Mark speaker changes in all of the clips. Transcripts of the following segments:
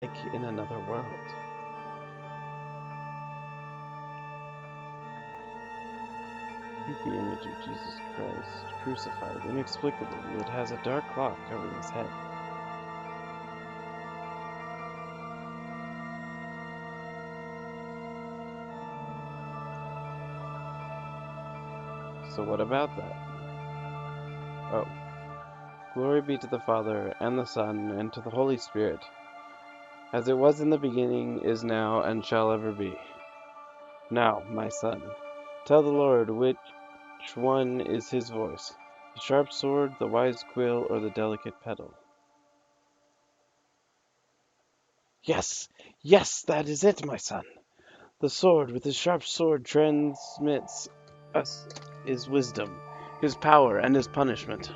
Speaker 1: like in another world. The image of Jesus Christ, crucified inexplicably, it has a dark cloth covering his head. So what about that? Oh, glory be to the Father, and the Son, and to the Holy Spirit, as it was in the beginning, is now, and shall ever be. Now, my son, tell the Lord which one is his voice, the sharp sword, the wise quill, or the delicate petal. Yes, yes, that is it, my son. The sword with his sharp sword transmits us his wisdom, his power, and his punishment.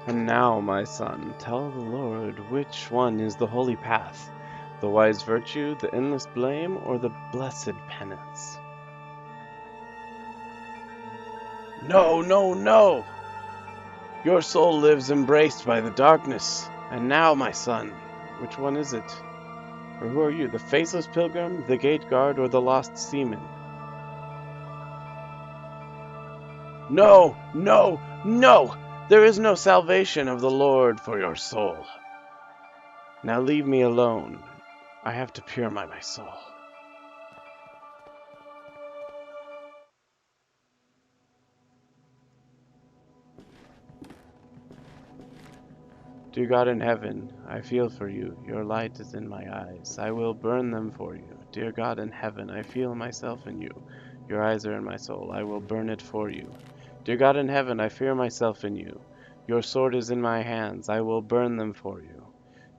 Speaker 1: And now, my son, tell the Lord which one is the holy path, the wise virtue, the endless blame, or the blessed penance. No, no, no! Your soul lives embraced by the darkness. And now, my son, which one is it? Or who are you, the faceless pilgrim, the gate guard, or the lost seaman? No, no, no! There is no salvation of the Lord for your soul. Now leave me alone. I have to purify my soul. Dear God in heaven, I feel for you. Your light is in my eyes. I will burn them for you. Dear God in heaven, I feel myself in you. Your eyes are in my soul. I will burn it for you. Dear God in heaven, I fear myself in you. Your sword is in my hands. I will burn them for you.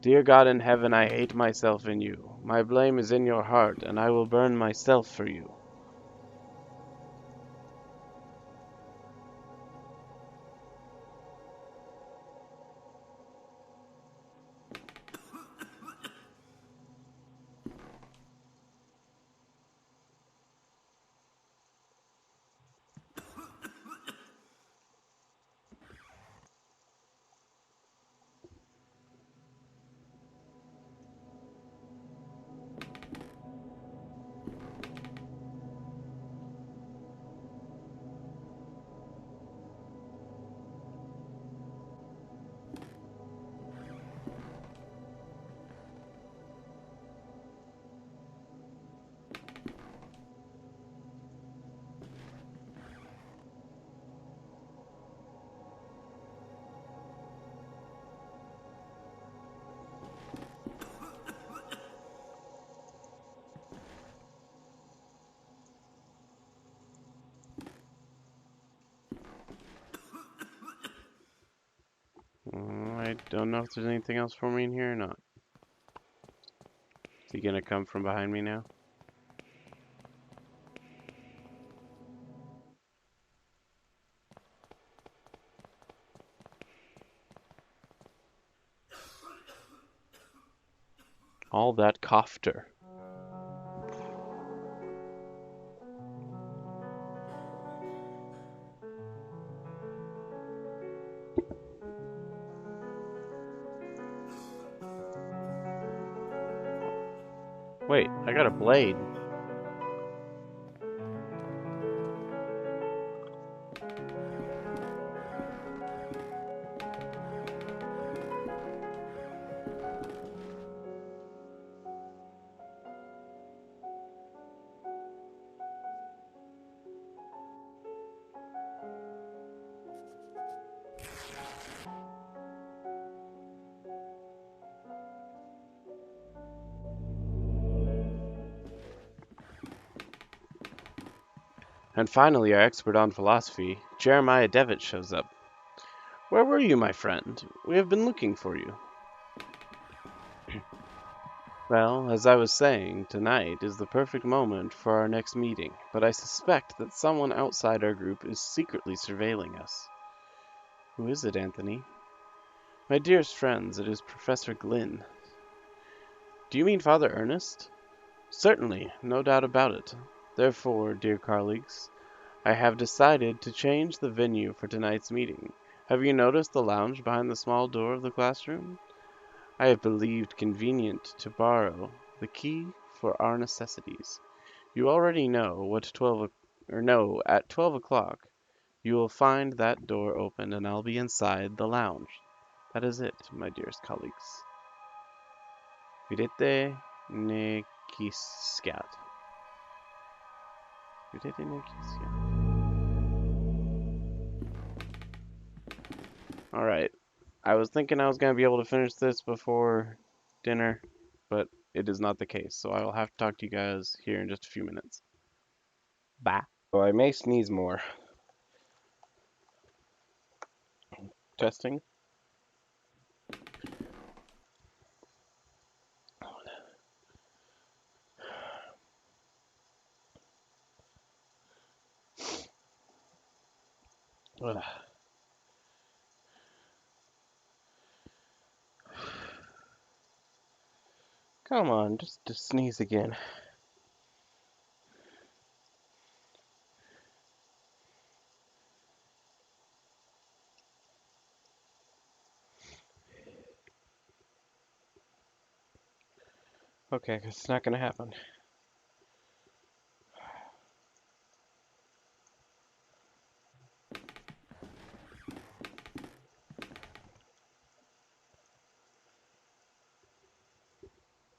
Speaker 1: Dear God in heaven, I hate myself in you. My blame is in your heart, and I will burn myself for you. I don't know if there's anything else for me in here or not. Is he gonna come from behind me now? All that cofter. Wait, I got a blade. And finally, our expert on philosophy, Jeremiah Devitt, shows up. Where were you, my friend? We have been looking for you. Well, as I was saying, tonight is the perfect moment for our next meeting, but I suspect that someone outside our group is secretly surveilling us. Who is it, Anthony? My dearest friends, it is Professor Glynn. Do you mean Father Ernest? Certainly, no doubt about it. Therefore, dear colleagues, I have decided to change the venue for tonight's meeting. Have you noticed the lounge behind the small door of the classroom? I have believed convenient to borrow the key for our necessities. You already know at 12 o'clock you will find that door open and I'll be inside the lounge. That is it, my dearest colleagues. Videte ne quiscat. Videte ne quiscat. Alright. I was thinking I was going to be able to finish this before dinner, but it is not the case, so I will have to talk to you guys here in just a few minutes. Bye. So I may sneeze more. Testing. Ugh. Come on, just to sneeze again. Okay, 'cause it's not going to happen.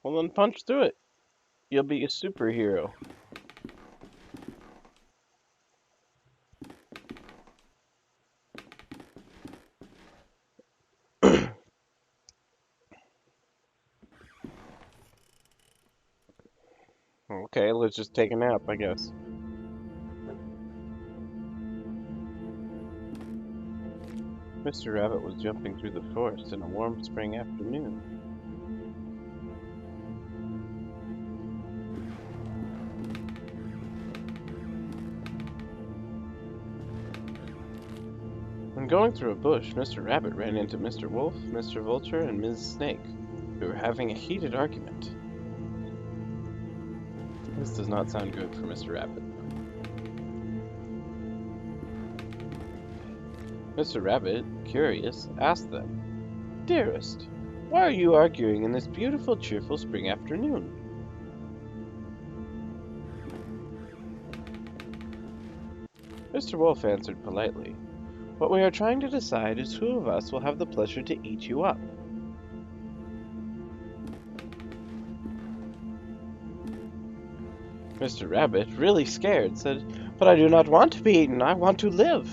Speaker 1: Well, then punch through it. You'll be a superhero. Okay, let's just take a nap, I guess. Mr. Rabbit was jumping through the forest in a warm spring afternoon. When going through a bush, Mr. Rabbit ran into Mr. Wolf, Mr. Vulture, and Ms. Snake, who were having a heated argument. This does not sound good for Mr. Rabbit. Mr. Rabbit, curious, asked them, "Dearest, why are you arguing in this beautiful, cheerful spring afternoon?" Mr. Wolf answered politely, "What we are trying to decide is who of us will have the pleasure to eat you up." Mr. Rabbit, really scared, said, "But I do not want to be eaten. I want to live."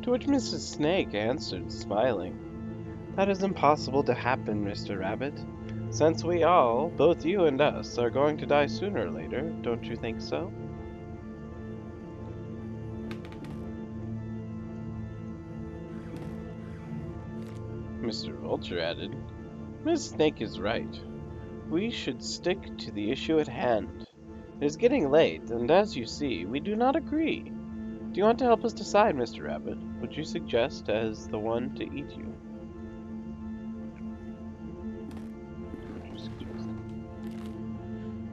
Speaker 1: To which Mrs. Snake answered, smiling, "That is impossible to happen, Mr. Rabbit, since we all, both you and us, are going to die sooner or later. Don't you think so?" Mr. Vulture added, "Miss Snake is right. We should stick to the issue at hand. It is getting late, and as you see, we do not agree. Do you want to help us decide, Mr. Rabbit? Would you suggest as the one to eat you?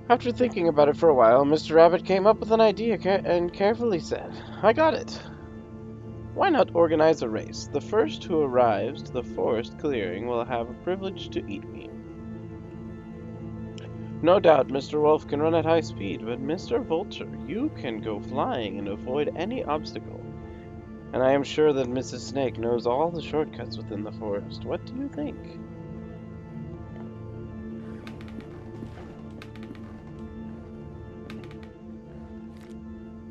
Speaker 1: After thinking about it for a while, Mr. Rabbit came up with an idea and carefully said, "I got it. Why not organize a race? The first who arrives to the forest clearing will have a privilege to eat me. No doubt Mr. Wolf can run at high speed, but Mr. Vulture, you can go flying and avoid any obstacle. And I am sure that Mrs. Snake knows all the shortcuts within the forest. What do you think?"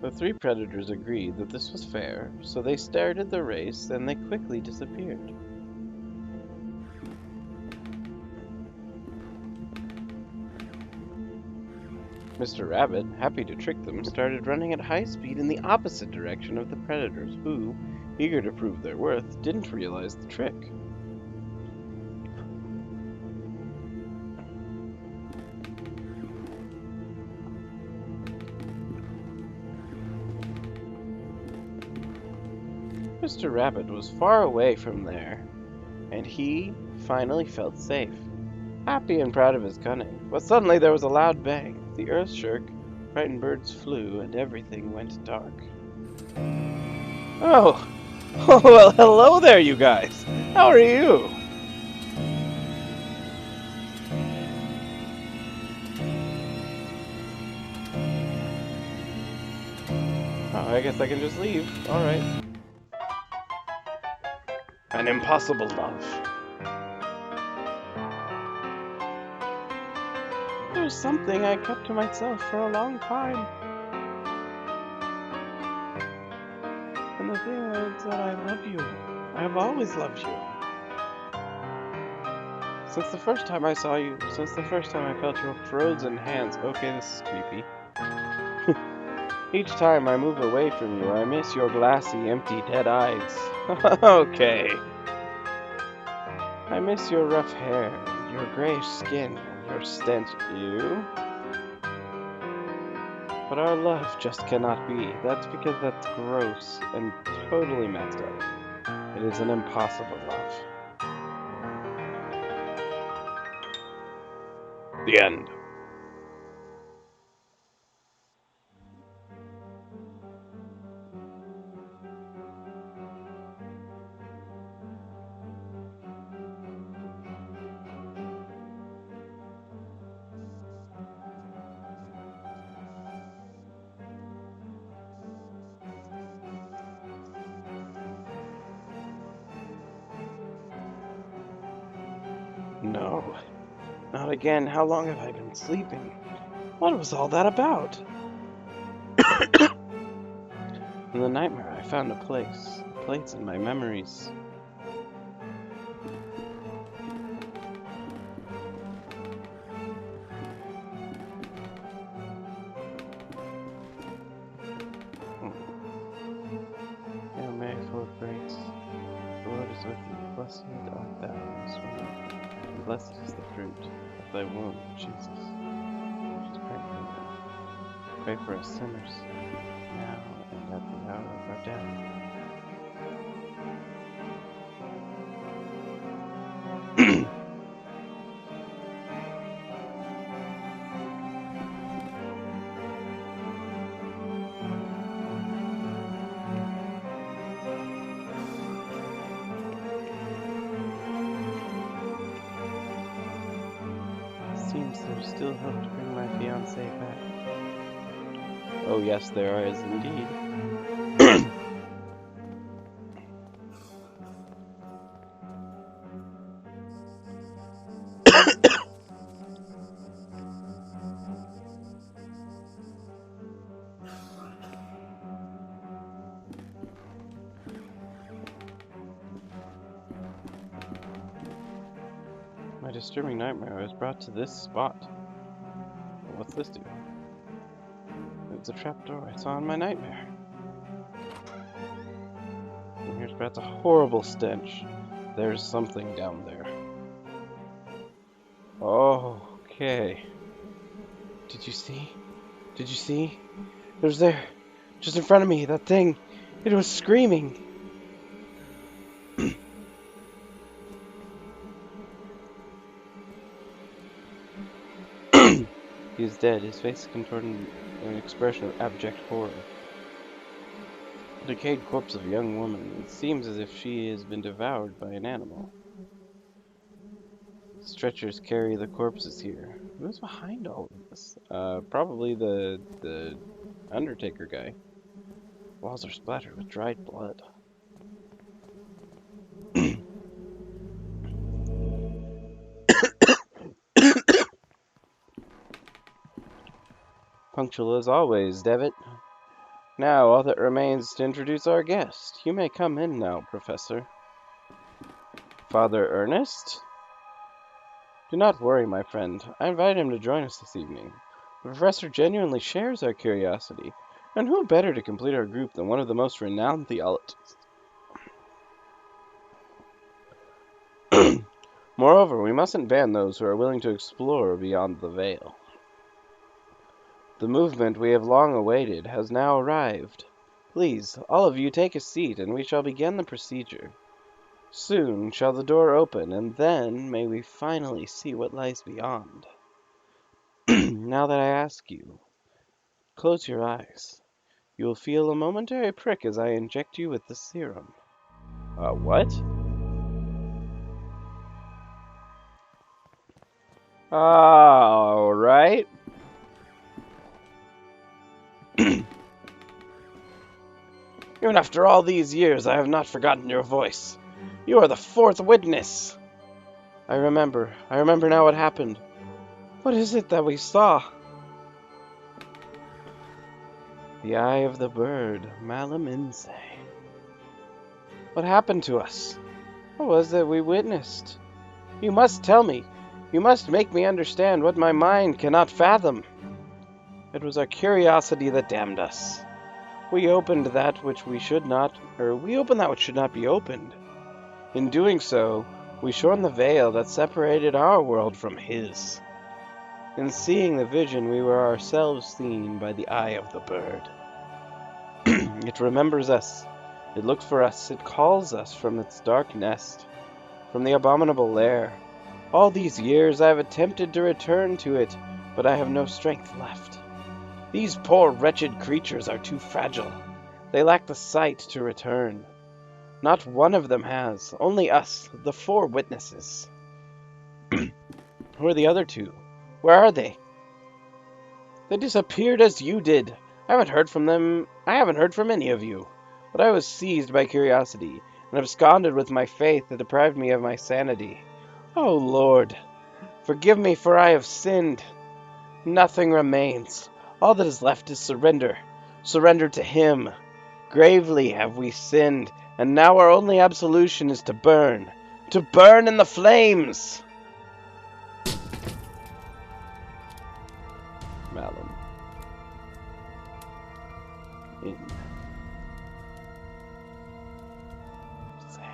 Speaker 1: The three predators agreed that this was fair, so they started the race and they quickly disappeared. Mr. Rabbit, happy to trick them, started running at high speed in the opposite direction of the predators, who, eager to prove their worth, didn't realize the trick. Mr. Rabbit was far away from there, and he finally felt safe, happy and proud of his cunning. But suddenly there was a loud bang. The earth shook, frightened birds flew, and everything went dark. Oh, well, hello there, you guys. How are you? Oh, I guess I can just leave. All right. An impossible love. There's something I kept to myself for a long time. And the thing is that I love you. I have always loved you. Since the first time I saw you, since the first time I felt your frozen hands. Okay, this is creepy. Each time I move away from you, I miss your glassy, empty, dead eyes. Okay. I miss your rough hair, your grayish skin, and your stench. Ew. But our love just cannot be. That's because that's gross and totally messed up. It is an impossible love. The end. No, not again. How long have I been sleeping? What was all that about? In the nightmare, I found a place in my memories. Hail Mary, full of grace, the Lord is with thee. Blessed art thou amongst women, and blessed is the fruit of thy womb, Jesus. Just pray for me. Pray for us sinners, now and at the hour of our death. Seems there's still hope to bring my fiancée back. Oh yes, there is indeed. My disturbing nightmare was brought to this spot. Well, what's this do? It's a trapdoor I saw in my nightmare. And here's perhaps a horrible stench. There's something down there. Oh, okay. Did you see? Did you see? It was there, just in front of me, that thing. It was screaming. He is dead, his face contorted in an expression of abject horror. A decayed corpse of a young woman. It seems as if she has been devoured by an animal. Stretchers carry the corpses here. Who's behind all of this? Probably the Undertaker guy. Walls are splattered with dried blood. Punctual as always, Devitt. Now, all that remains is to introduce our guest. You may come in now, Professor. Father Ernest? Do not worry, my friend. I invited him to join us this evening. The Professor genuinely shares our curiosity, and who better to complete our group than one of the most renowned theologians? Moreover, we mustn't ban those who are willing to explore beyond the veil. The movement we have long awaited has now arrived. Please, all of you take a seat, and we shall begin the procedure. Soon shall the door open, and then may we finally see what lies beyond. Now that I ask you, close your eyes. You will feel a momentary prick as I inject you with the serum. What? All right. Even after all these years, I have not forgotten your voice. You are the fourth witness. I remember now what happened. What is it that we saw? The eye of the bird, Malaminse. What happened to us? What was it we witnessed? You must tell me. You must make me understand what my mind cannot fathom. It was our curiosity that damned us. We opened that which should not be opened. In doing so, we shorn the veil that separated our world from his. In seeing the vision, we were ourselves seen by the eye of the bird. It remembers us. It looks for us. It calls us from its dark nest, from the abominable lair. All these years I have attempted to return to it, but I have no strength left. These poor wretched creatures are too fragile. They lack the sight to return. Not one of them has. Only us, the four witnesses. Who are the other two? Where are they? They disappeared as you did. I haven't heard from them. I haven't heard from any of you. But I was seized by curiosity, and absconded with my faith that deprived me of my sanity. Oh, Lord, forgive me, for I have sinned. Nothing remains. All that is left is surrender. Surrender to him. Gravely have we sinned, and now our only absolution is to burn. To burn in the flames! Malum. In. Say.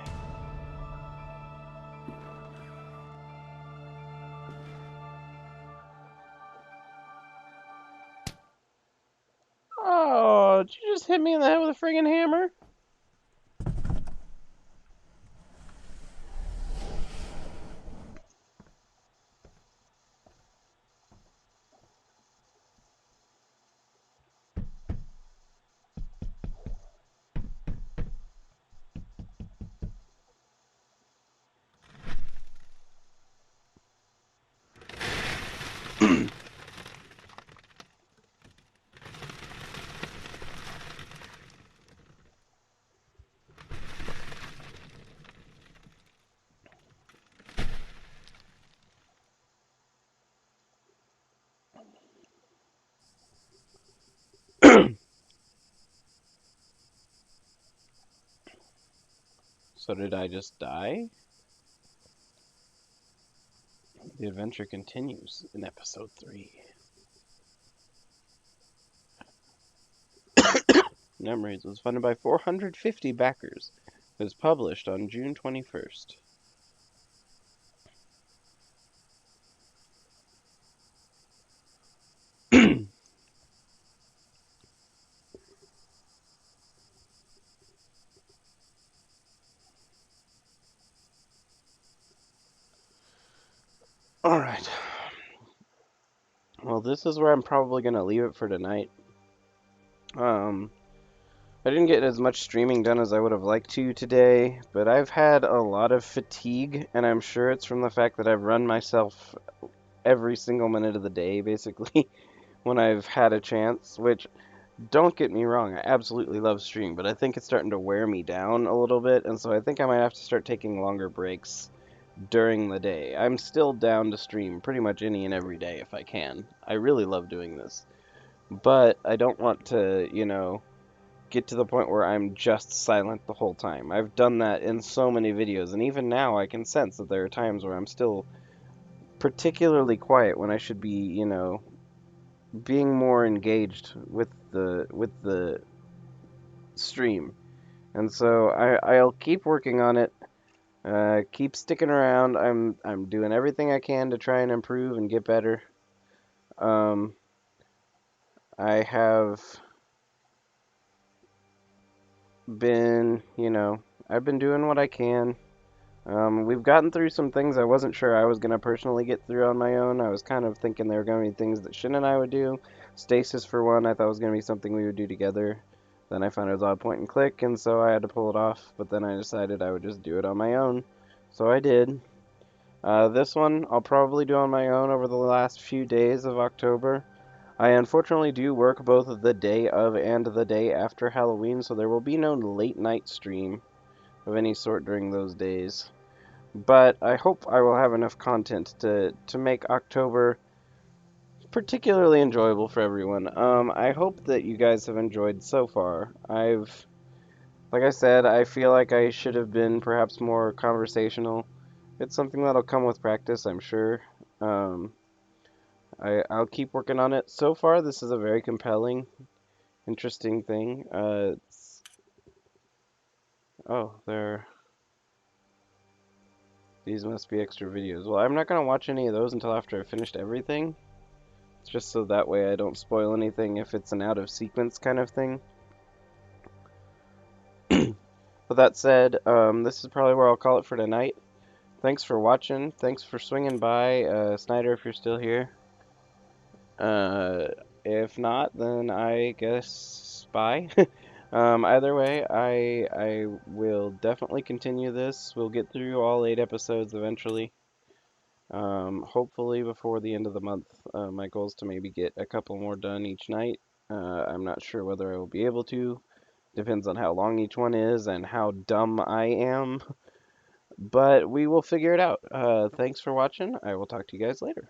Speaker 1: Oh, did you just hit me in the head with a friggin' hammer? So did I just die? The adventure continues in episode 3. Memories was funded by 450 backers. It was published on June 21st. Alright. Well, this is where I'm probably going to leave it for tonight. I didn't get as much streaming done as I would have liked to today, but I've had a lot of fatigue, and I'm sure it's from the fact that I've run myself every single minute of the day, basically, when I've had a chance, which, don't get me wrong, I absolutely love streaming, but I think it's starting to wear me down a little bit, and so I think I might have to start taking longer breaks during the day. I'm still down to stream pretty much any and every day if I can. I really love doing this. But I don't want to, get to the point where I'm just silent the whole time. I've done that in so many videos, and even now I can sense that there are times where I'm still particularly quiet when I should be, being more engaged with the stream. And so I'll keep working on it. Keep sticking around. I'm doing everything I can to try and improve and get better. I have
Speaker 2: been, I've been doing what I can. We've gotten through some things I wasn't sure I was going to personally get through on my own. I was kind of thinking there were going to be things that Shin and I would do. Stasis, for one, I thought was going to be something we would do together. Then I found it was all point and click, and so I had to pull it off. But then I decided I would just do it on my own. So I did. This one I'll probably do on my own over the last few days of October. I unfortunately do work both the day of and the day after Halloween, so there will be no late night stream of any sort during those days. But I hope I will have enough content to make October particularly enjoyable for everyone. I hope that you guys have enjoyed so far. Like I said, I feel like I should have been perhaps more conversational. It's something that'll come with practice, I'm sure. Um, I'll keep working on it. So far, this is a very compelling, interesting thing. Oh, these must be extra videos. Well, I'm not gonna watch any of those until after I've finished everything. Just so that way I don't spoil anything if it's an out of sequence kind of thing. With that said, this is probably where I'll call it for tonight. Thanks for watching. Thanks for swinging by, Snyder, if you're still here. Uh, if not, then I guess bye. Either way, I will definitely continue this. We'll get through all 8 episodes eventually. Hopefully before the end of the month. My goal is to maybe get a couple more done each night. I'm not sure whether I will be able to. Depends on how long each one is and how dumb I am. But we will figure it out. Thanks for watching. I will talk to you guys later.